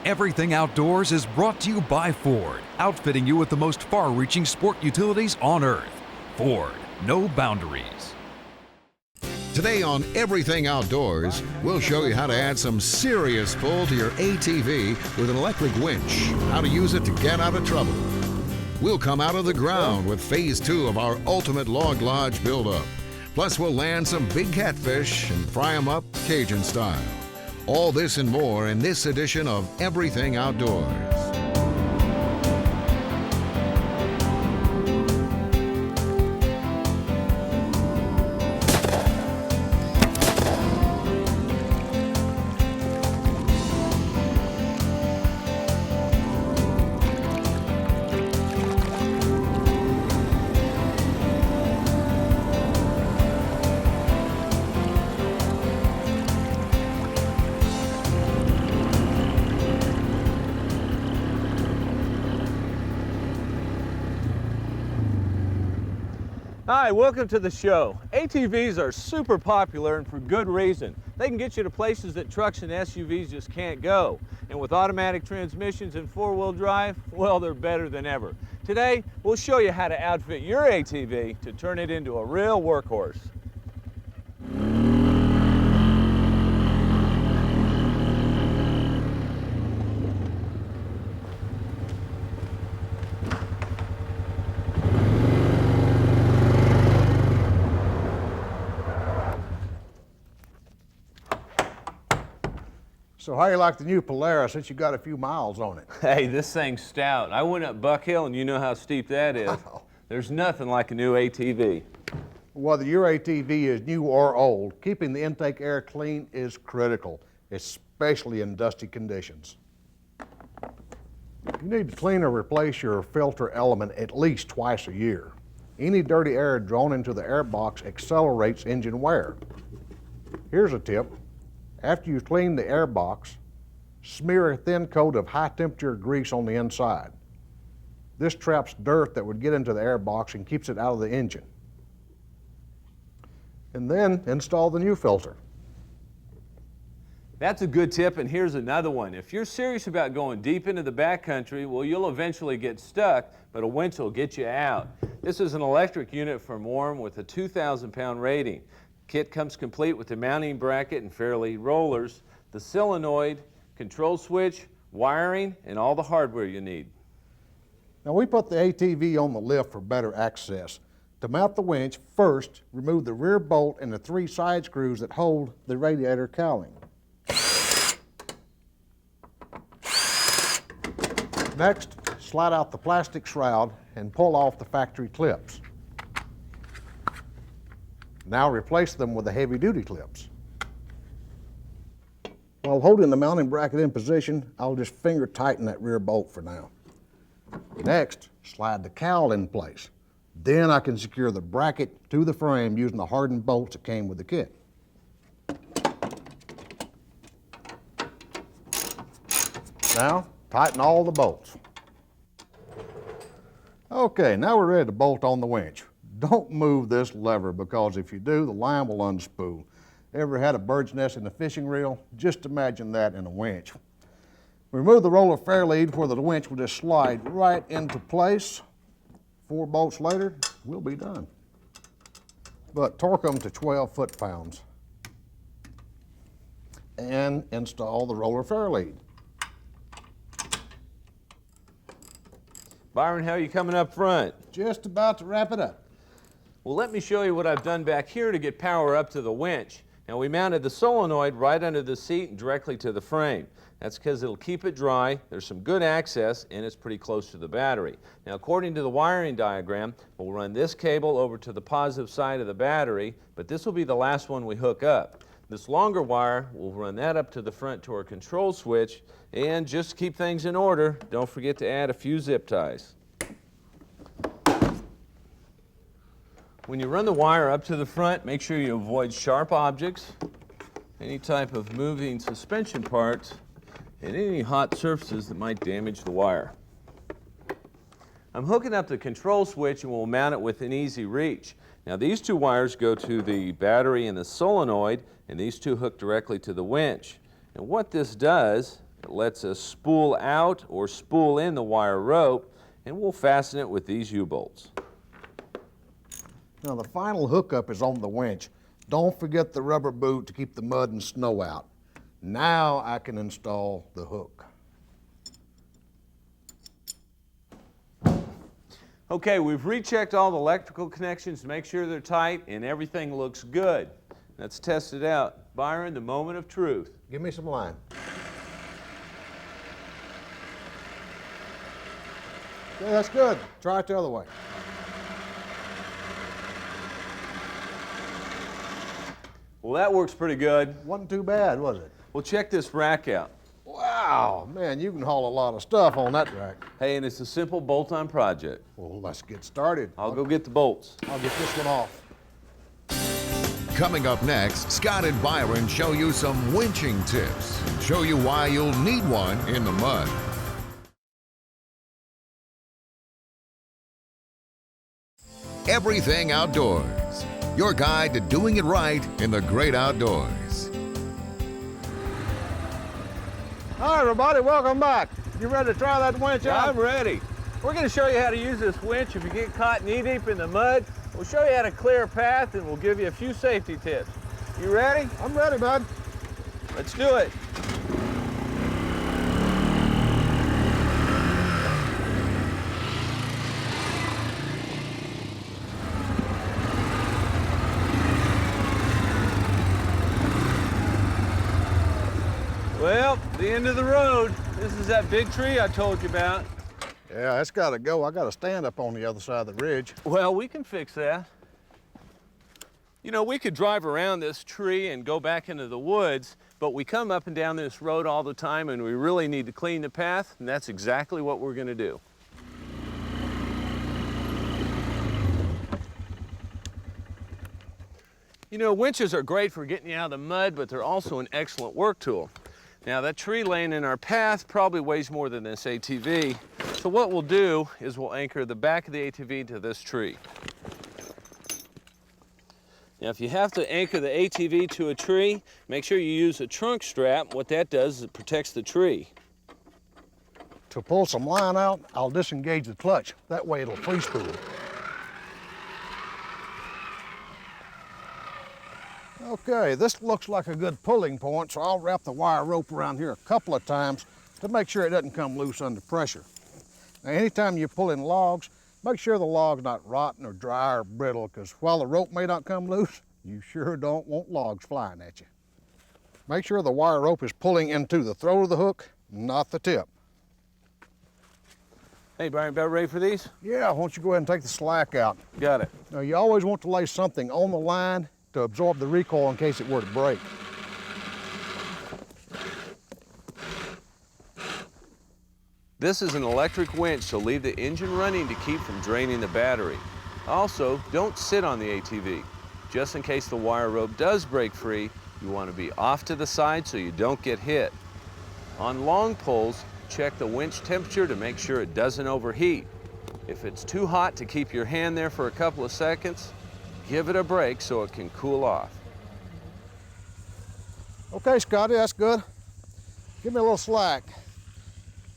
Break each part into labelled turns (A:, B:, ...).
A: Everything Outdoors is brought to you by Ford, outfitting you with the most far-reaching sport utilities on Earth. Ford, no boundaries.
B: Today on Everything Outdoors, we'll show you how to add some serious pull to your ATV with an electric winch, how to use it to get out of trouble. We'll come out of the ground with phase 2 of our ultimate log lodge buildup. Plus, we'll land some big catfish and fry them up Cajun style. All this and more in this edition of Everything Outdoors.
C: Hi, welcome to the show. ATVs are super popular and for good reason. They can get you to places that trucks and SUVs just can't go. And with automatic transmissions and four-wheel drive, well, they're better than ever. Today, we'll show you how to outfit your ATV to turn it into a real workhorse.
D: So how you like the new Polaris since you got a few miles on it?
C: Hey, this thing's stout. I went up Buck Hill and you know how steep that is. There's nothing like a new ATV.
D: Whether your ATV is new or old, keeping the intake air clean is critical, especially in dusty conditions. You need to clean or replace your filter element at least twice a year. Any dirty air drawn into the air box accelerates engine wear. Here's a tip. After you clean the air box, smear a thin coat of high-temperature grease on the inside. This traps dirt that would get into the air box and keeps it out of the engine. And then install the new filter.
C: That's a good tip, and here's another one. If you're serious about going deep into the backcountry, well, you'll eventually get stuck, but a winch will get you out. This is an electric unit from Warm with a 2,000-pound rating. Kit comes complete with the mounting bracket and fairlead rollers, the solenoid, control switch, wiring, and all the hardware you need.
D: Now we put the ATV on the lift for better access. To mount the winch, first remove the rear bolt and the 3 side screws that hold the radiator cowling. Next, slide out the plastic shroud and pull off the factory clips. Now replace them with the heavy-duty clips. While holding the mounting bracket in position, I'll just finger tighten that rear bolt for now. Next, slide the cowl in place. Then I can secure the bracket to the frame using the hardened bolts that came with the kit. Now, tighten all the bolts. Okay, now we're ready to bolt on the winch. Don't move this lever because if you do, the line will unspool. Ever had a bird's nest in a fishing reel? Just imagine that in a winch. Remove the roller fairlead where the winch will just slide right into place. 4 bolts later, we'll be done. But torque them to 12 foot-pounds and install the roller fairlead.
C: Byron, how are you coming up front?
D: Just about to wrap it up.
C: Well, let me show you what I've done back here to get power up to the winch. Now, we mounted the solenoid right under the seat and directly to the frame. That's because it'll keep it dry, there's some good access, and it's pretty close to the battery. Now, according to the wiring diagram, we'll run this cable over to the positive side of the battery, but this will be the last one we hook up. This longer wire, we'll run that up to the front to our control switch, and just to keep things in order, don't forget to add a few zip ties. When you run the wire up to the front, make sure you avoid sharp objects, any type of moving suspension parts, and any hot surfaces that might damage the wire. I'm hooking up the control switch and we'll mount it with an easy reach. Now these 2 wires go to the battery and the solenoid, and these 2 hook directly to the winch. And what this does It lets us spool out or spool in the wire rope, and we'll fasten it with these U-bolts.
D: Now the final hookup is on the winch. Don't forget the rubber boot to keep the mud and snow out. Now I can install the hook.
C: Okay, we've rechecked all the electrical connections to make sure they're tight and everything looks good. Let's test it out. Byron, the moment of truth.
D: Give me some line. Okay, that's good. Try it the other way.
C: Well, that works pretty good.
D: Wasn't too bad, was it?
C: Well, check this rack out.
D: Wow, man, you can haul a lot of stuff on that rack.
C: Hey, and it's a simple bolt-on project.
D: Well, let's get started.
C: I'll go get the bolts.
D: I'll get this one off.
B: Coming up next, Scott and Byron show you some winching tips and show you why you'll need one in the mud. Everything Outdoors, your guide to doing it right in the great outdoors.
D: Hi, everybody, welcome back. You ready to try that winch out?
C: I'm ready. We're going to show you how to use this winch if you get caught knee-deep in the mud. We'll show you how to clear a path, and we'll give you a few safety tips. You ready?
D: I'm ready, bud.
C: Let's do it. Well, the end of the road. This is that big tree I told you about.
D: Yeah, it's got to go. I got to stand up on the other side of the ridge.
C: Well, we can fix that. You know, we could drive around this tree and go back into the woods, but we come up and down this road all the time and we really need to clean the path, and that's exactly what we're going to do. You know, winches are great for getting you out of the mud, but they're also an excellent work tool. Now, that tree laying in our path probably weighs more than this ATV, so what we'll do is we'll anchor the back of the ATV to this tree. Now, if you have to anchor the ATV to a tree, make sure you use a trunk strap. What that does is it protects the tree.
D: To pull some line out, I'll disengage the clutch. That way it'll free spool. Okay, this looks like a good pulling point, so I'll wrap the wire rope around here a couple of times to make sure it doesn't come loose under pressure. Now, anytime you pull in logs, make sure the log's not rotten or dry or brittle, because while the rope may not come loose, you sure don't want logs flying at you. Make sure the wire rope is pulling into the throat of the hook, not the tip.
C: Hey, Byron, about ready for these?
D: Yeah, why don't you go ahead and take the slack out.
C: Got it.
D: Now, you always want to lay something on the line to absorb the recoil in case it were to break.
C: This is an electric winch, so leave the engine running to keep from draining the battery. Also, don't sit on the ATV. Just in case the wire rope does break free, you want to be off to the side so you don't get hit. On long pulls, check the winch temperature to make sure it doesn't overheat. If it's too hot to keep your hand there for a couple of seconds, give it a break so it can cool off.
D: Okay, Scotty, that's good. Give me a little slack.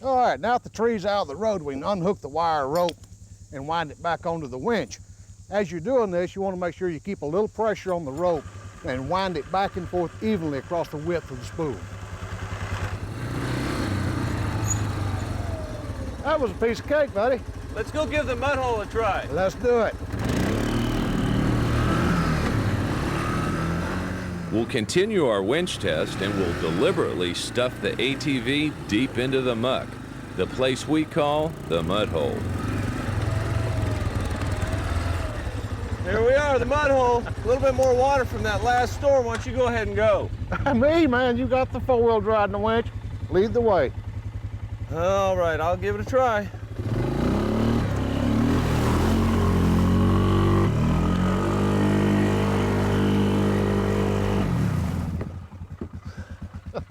D: All right, now that the tree's out of the road, we can unhook the wire rope and wind it back onto the winch. As you're doing this, you want to make sure you keep a little pressure on the rope and wind it back and forth evenly across the width of the spool. That was a piece of cake, buddy.
C: Let's go give the mud hole a try.
D: Let's do it.
C: We'll continue our winch test and we'll deliberately stuff the ATV deep into the muck, the place we call the mud hole. Here we are, the mud hole. A little bit more water from that last storm. Why don't you go ahead and go?
D: Me, man, you got the four-wheel drive and the winch. Lead the way.
C: All right, I'll give it a try.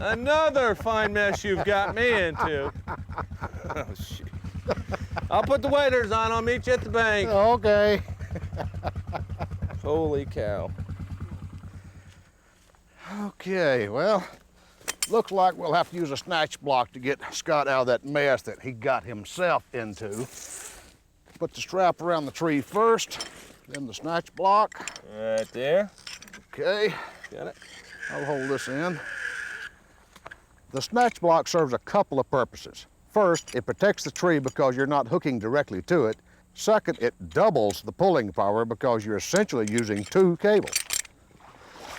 C: Another fine mess you've got me into. Oh, shoot. I'll put the waders on. I'll meet you at the bank.
D: Okay.
C: Holy cow.
D: Okay, well, Looks like we'll have to use a snatch block to get Scott out of that mess that he got himself into. Put the strap around the tree first, then the snatch block.
C: Right there.
D: Okay.
C: Got it.
D: I'll hold this in. The snatch block serves a couple of purposes. First, it protects the tree because you're not hooking directly to it. Second, it doubles the pulling power because you're essentially using two cables.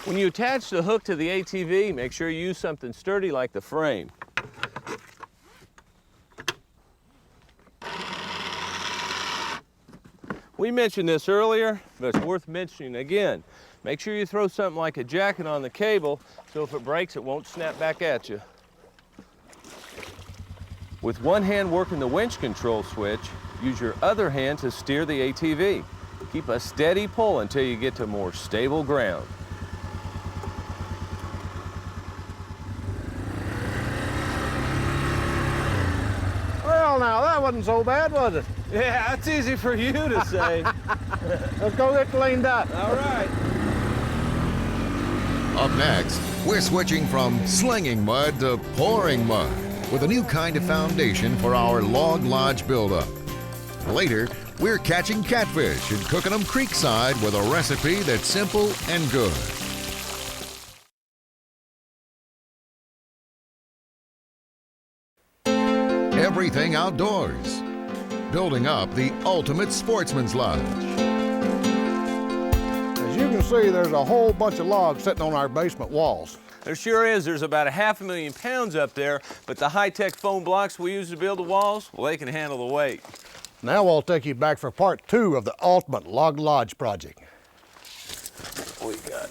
C: When you attach the hook to the ATV, make sure you use something sturdy like the frame. We mentioned this earlier, but it's worth mentioning again. Make sure you throw something like a jacket on the cable so if it breaks, it won't snap back at you. With one hand working the winch control switch, use your other hand to steer the ATV. Keep a steady pull until you get to more stable ground.
D: Well, now, that wasn't so bad, was it?
C: Yeah, that's easy for you to say.
D: Let's go get cleaned up.
C: All right.
B: Up next, we're switching from slinging mud to pouring mud with a new kind of foundation for our log lodge buildup. Later, we're catching catfish and cooking them creekside with a recipe that's simple and good. Everything outdoors. Building up the ultimate sportsman's lodge.
D: As you can see, there's a whole bunch of logs sitting on our basement walls.
C: There sure is. There's about 500,000 pounds up there, but the high-tech foam blocks we use to build the walls, well, they can handle the weight.
D: Now I'll take you back for part 2 of the ultimate log lodge project.
C: What we got?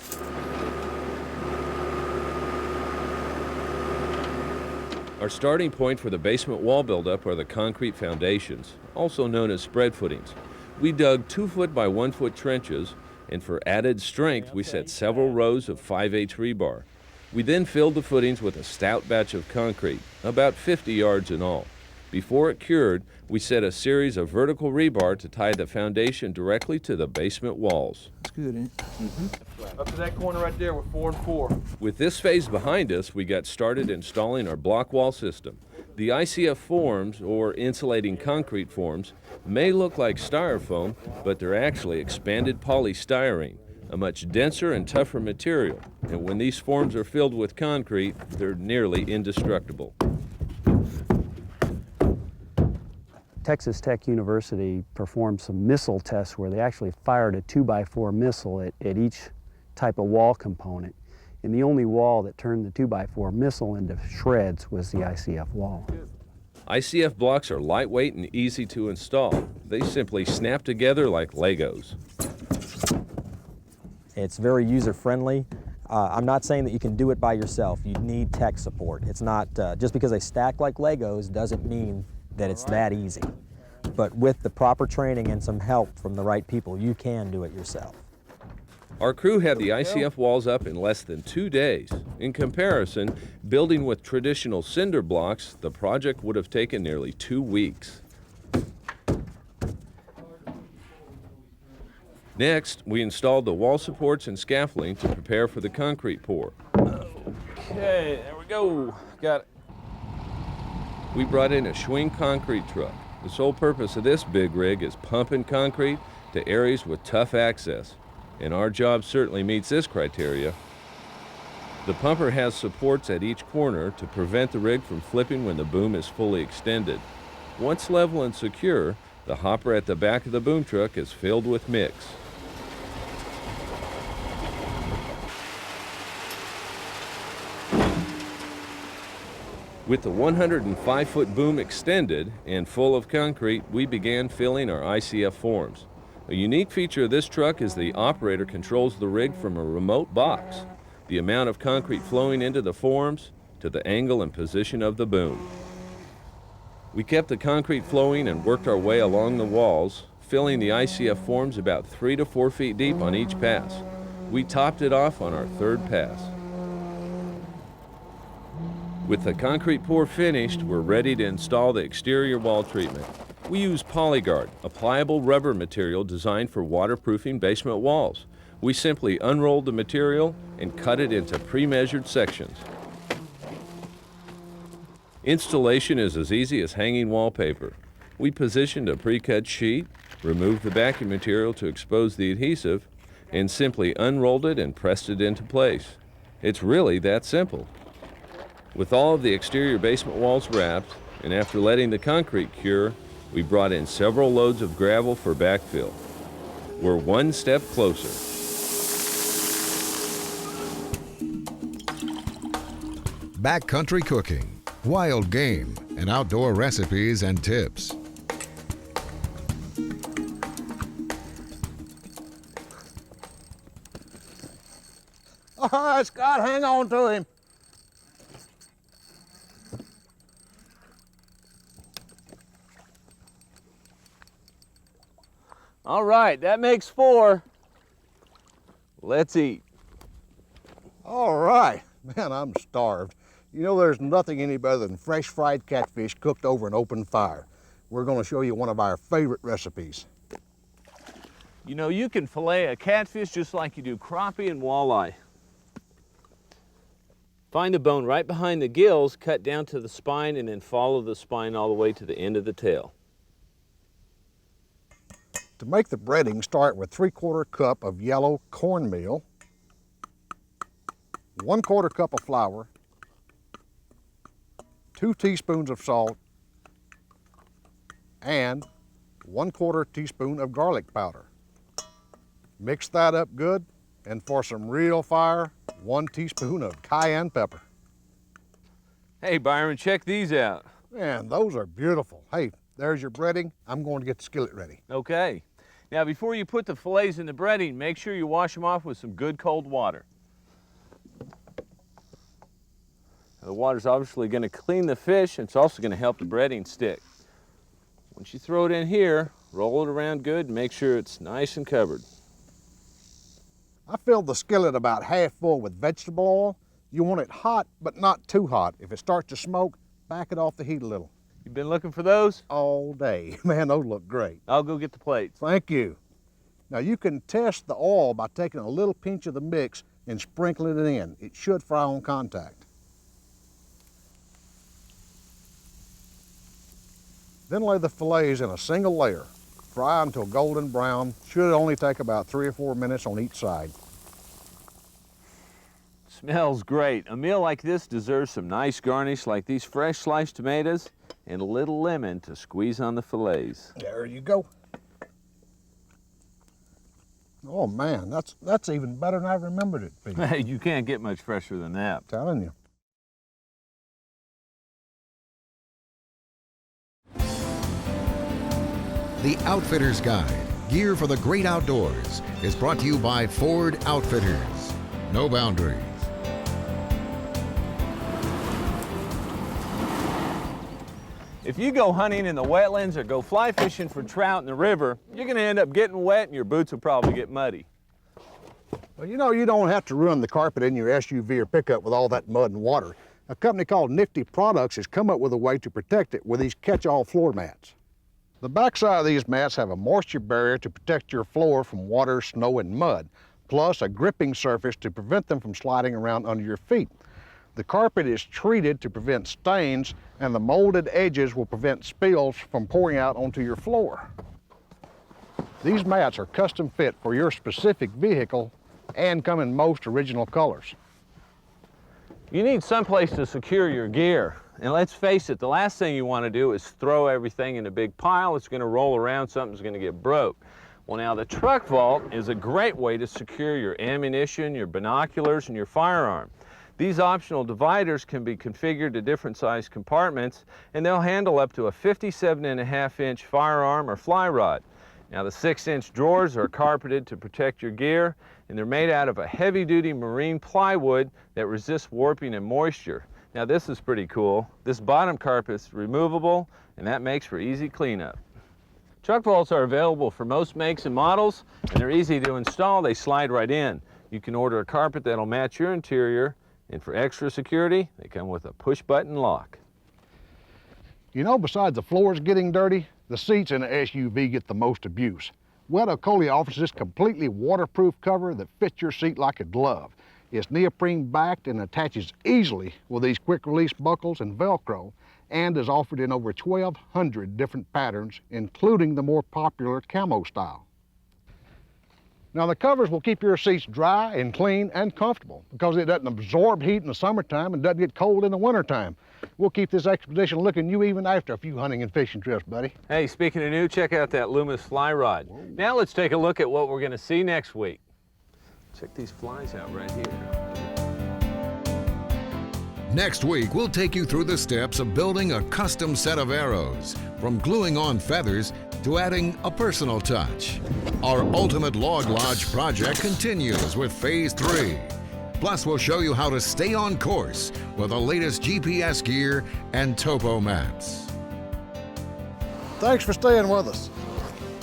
C: Our starting point for the basement wall buildup are the concrete foundations, also known as spread footings. We dug 2-foot by 1-foot trenches, and for added strength, we set several rows of 5/8 rebar. We then filled the footings with a stout batch of concrete, about 50 yards in all. Before it cured, we set a series of vertical rebar to tie the foundation directly to the basement walls.
E: That's good, ain't it?
C: Up to that corner right there, we're 4 and 4. With this phase behind us, we got started installing our block wall system. The ICF forms, or insulating concrete forms, may look like styrofoam, but they're actually expanded polystyrene, a much denser and tougher material. And when these forms are filled with concrete, they're nearly indestructible.
F: Texas Tech University performed some missile tests where they actually fired a 2x4 missile at each type of wall component. And the only wall that turned the 2x4 missile into shreds was the ICF wall.
C: ICF blocks are lightweight and easy to install. They simply snap together like Legos.
E: It's very user-friendly. I'm not saying that you can do it by yourself. You need tech support. It's not, just because they stack like Legos doesn't mean that it's that easy. But with the proper training and some help from the right people, you can do it yourself.
C: Our crew had the ICF walls up in less than 2 days. In comparison, building with traditional cinder blocks, the project would have taken nearly 2 weeks. Next, we installed the wall supports and scaffolding to prepare for the concrete pour. Okay, there we go. Got it. We brought in a Schwing concrete truck. The sole purpose of this big rig is pumping concrete to areas with tough access, and our job certainly meets this criteria. The pumper has supports at each corner to prevent the rig from flipping when the boom is fully extended. Once level and secure, the hopper at the back of the boom truck is filled with mix. With the 105-foot boom extended and full of concrete, we began filling our ICF forms. A unique feature of this truck is the operator controls the rig from a remote box. The amount of concrete flowing into the forms to the angle and position of the boom. We kept the concrete flowing and worked our way along the walls, filling the ICF forms about 3 to 4 feet deep on each pass. We topped it off on our 3rd pass. With the concrete pour finished, we're ready to install the exterior wall treatment. We use PolyGuard, a pliable rubber material designed for waterproofing basement walls. We simply unrolled the material and cut it into pre-measured sections. Installation is as easy as hanging wallpaper. We positioned a pre-cut sheet, removed the backing material to expose the adhesive, and simply unrolled it and pressed it into place. It's really that simple. With all of the exterior basement walls wrapped, and after letting the concrete cure, we brought in several loads of gravel for backfill. We're one step closer.
B: Backcountry cooking, wild game, and outdoor recipes and tips.
D: All right, Scott, hang on to him.
C: All right, that makes 4. Let's eat.
D: All right. Man, I'm starved. You know, there's nothing any better than fresh fried catfish cooked over an open fire. We're going to show you one of our favorite recipes.
C: You know, you can fillet a catfish just like you do crappie and walleye. Find the bone right behind the gills, cut down to the spine, and then follow the spine all the way to the end of the tail.
D: To make the breading, start with 3/4 cup of yellow cornmeal, 1/4 cup of flour, 2 teaspoons of salt, and 1/4 teaspoon of garlic powder. Mix that up good, and for some real fire, 1 teaspoon of cayenne pepper.
C: Hey, Byron, check these out.
D: Man, those are beautiful. Hey, there's your breading. I'm going to get the skillet ready.
C: Okay. Now, before you put the fillets in the breading, make sure you wash them off with some good cold water. The water's obviously going to clean the fish, and it's also going to help the breading stick. Once you throw it in here, roll it around good and make sure it's nice and covered.
D: I filled the skillet about half full with vegetable oil. You want it hot, but not too hot. If it starts to smoke, back it off the heat a little.
C: You been looking for those?
D: All day. Man, those look great.
C: I'll go get the plates.
D: Thank you. Now you can test the oil by taking a little pinch of the mix and sprinkling it in. It should fry on contact. Then lay the fillets in a single layer. Fry until golden brown. Should only take about 3 or 4 minutes on each side.
C: Smells great. A meal like this deserves some nice garnish like these fresh sliced tomatoes and a little lemon to squeeze on the fillets.
D: There you go. Oh man, that's even better than I remembered it being.
C: Hey, you can't get much fresher than that.
D: Telling you.
B: The Outfitter's Guide, Gear for the Great Outdoors, is brought to you by Ford Outfitters. No boundaries.
C: If you go hunting in the wetlands or go fly fishing for trout in the river, you're going to end up getting wet and your boots will probably get muddy.
D: Well, you know, you don't have to ruin the carpet in your SUV or pickup with all that mud and water. A company called Nifty Products has come up with a way to protect it with these catch-all floor mats. The backside of these mats have a moisture barrier to protect your floor from water, snow, and mud, plus a gripping surface to prevent them from sliding around under your feet. The carpet is treated to prevent stains, and the molded edges will prevent spills from pouring out onto your floor. These mats are custom fit for your specific vehicle and come in most original colors.
C: You need someplace to secure your gear. And let's face it, the last thing you want to do is throw everything in a big pile. It's going to roll around, something's going to get broke. Well, now the truck vault is a great way to secure your ammunition, your binoculars, and your firearm. These optional dividers can be configured to different size compartments, and they'll handle up to a 57.5-inch firearm or fly rod. Now the 6-inch drawers are carpeted to protect your gear, and they're made out of a heavy-duty marine plywood that resists warping and moisture. Now this is pretty cool. This bottom carpet is removable, and that makes for easy cleanup. Truck vaults are available for most makes and models, and they're easy to install. They slide right in. You can order a carpet that'll match your interior, and for extra security, they come with a push-button lock.
D: You know, besides the floors getting dirty, the seats in the SUV get the most abuse. Weathercolia offers this completely waterproof cover that fits your seat like a glove. It's neoprene backed and attaches easily with these quick release buckles and Velcro, and is offered in over 1,200 different patterns, including the more popular camo style. Now the covers will keep your seats dry and clean and comfortable because it doesn't absorb heat in the summertime and doesn't get cold in the wintertime. We'll keep this expedition looking new even after a few hunting and fishing trips, buddy.
C: Hey, speaking of new, check out that Loomis fly rod. Whoa. Now let's take a look at what we're going to see next week. Check these flies out right here.
B: Next week, we'll take you through the steps of building a custom set of arrows, from gluing on feathers to adding a personal touch. Our ultimate log lodge project continues with Phase 3. Plus, we'll show you how to stay on course with the latest GPS gear and topo maps.
D: Thanks for staying with us.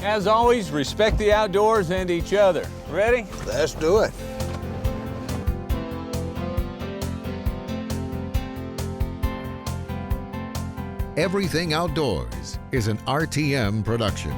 C: As always, respect the outdoors and each other. Ready?
D: Let's do it.
B: Everything Outdoors is an RTM production.